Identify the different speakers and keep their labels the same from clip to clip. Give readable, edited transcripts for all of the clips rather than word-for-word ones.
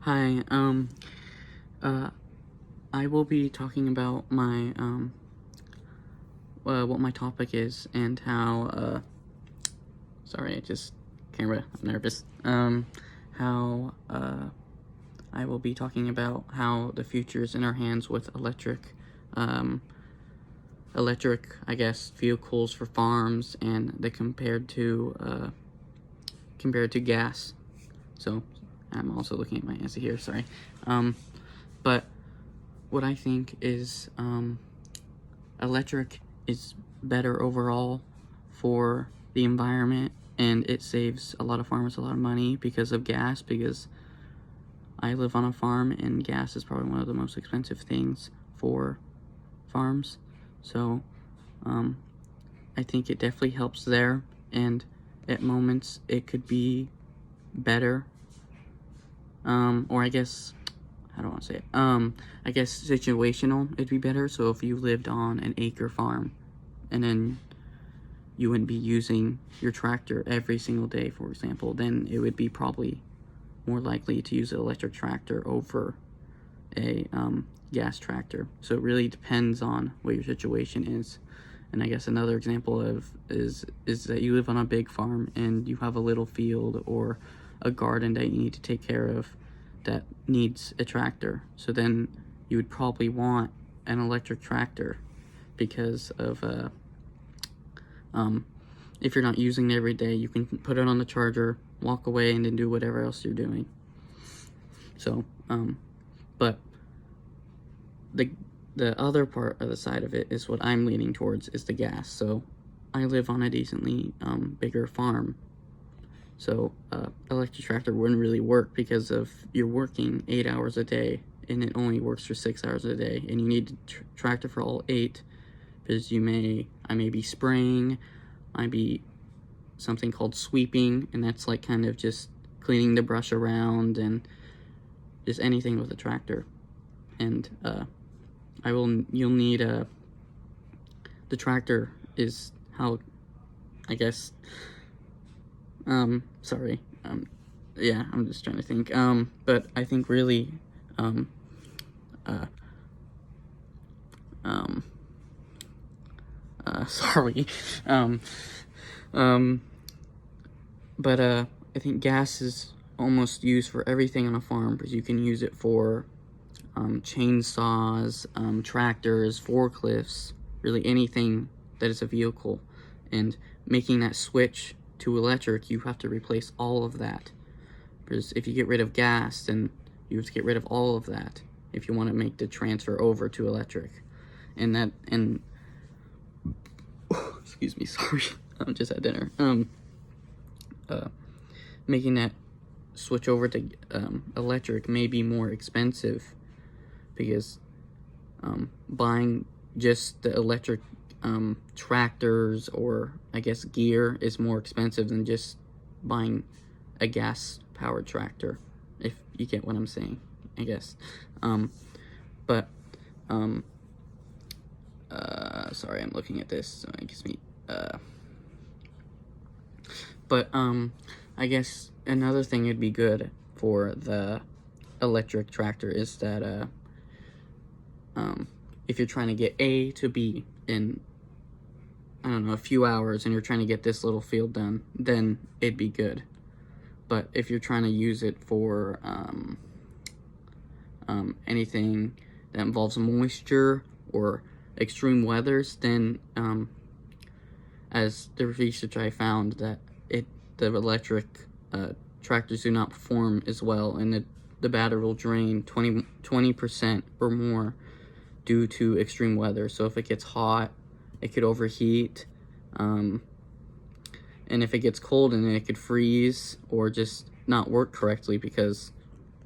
Speaker 1: Hi, uh, I will be talking about my, what my topic is and how, sorry, I just kinda nervous, how, I will be talking about how the future is in our hands with um, I guess, vehicles for farms and compared to gas. So, I'm also looking at my answer here, sorry. But what I think is, electric is better overall for the environment, and it saves a lot of farmers a lot of money because of gas, because I live on a farm and gas is probably one of the most expensive things for farms. So, I think it definitely helps there, and at moments it could be better. Or I guess, how do I want to say it? I guess situational, it'd be better. So if you lived on an acre farm and then you wouldn't be using your tractor every single day, for example, then it would be probably more likely to use an electric tractor over a gas tractor. So it really depends on what your situation is. And I guess another example of is that you live on a big farm and you have a little field or a garden that you need to take care of that needs a tractor. So then you would probably want an electric tractor because of if you're not using it every day, you can put it on the charger, walk away, and then do whatever else you're doing. So, but the other part of the side of it is what I'm leaning towards is the gas. So I live on a decently bigger farm. So electric tractor wouldn't really work because of you're working 8 hours a day and it only works for 6 hours a day, and you need to tractor for all 8 because I may be spraying, I be something called sweeping, and that's like kind of just cleaning the brush around and just anything with a tractor. And you'll need the tractor is how, I guess, sorry, yeah, I'm just trying to think, but I think really, sorry, but, I think gas is almost used for everything on a farm, because you can use it for, chainsaws, tractors, forklifts, really anything that is a vehicle. And making that switch to electric, you have to replace all of that. Because if you get rid of gas, then you have to get rid of all of that if you want to make the transfer over to electric. And excuse me, sorry, I just had dinner. Making that switch over to electric may be more expensive because buying just the electric tractors or I guess gear is more expensive than just buying a gas powered tractor, if you get what I'm saying, I guess. Sorry, I'm looking at this, so it gives me I guess another thing would be good for the electric tractor is that if you're trying to get A to B in, I don't know, a few hours, and you're trying to get this little field done, then it'd be good. But if you're trying to use it for anything that involves moisture or extreme weathers, then as the research I found, that the electric tractors do not perform as well, and the battery will drain 20% or more due to extreme weather. So if it gets hot, it could overheat, and if it gets cold, and it could freeze or just not work correctly because,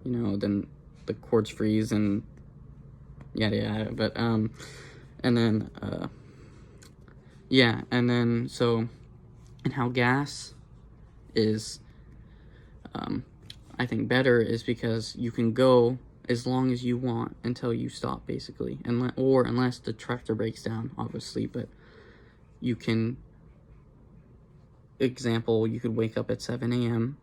Speaker 1: you know, then the cords freeze and yada yada. But and then yeah, and then so, and how gas is I think better is because you can go as long as you want until you stop, basically, unless the tractor breaks down, obviously. But you can, example, you could wake up at 7 a.m.,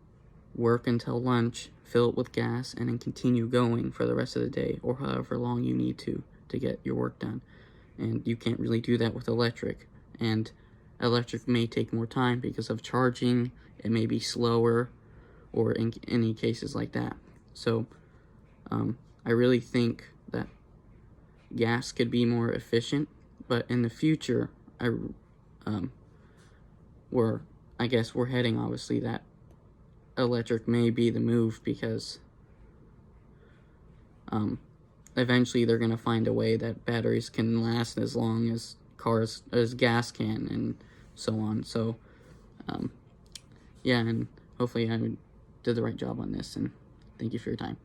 Speaker 1: work until lunch, fill it with gas, and then continue going for the rest of the day or however long you need to get your work done. And you can't really do that with electric. And electric may take more time because of charging, it may be slower, or in any cases like that. So I really think that gas could be more efficient, but in the future, I guess we're heading obviously that electric may be the move, because eventually they're gonna find a way that batteries can last as long as gas can, and so on. So yeah, and hopefully I did the right job on this, and thank you for your time.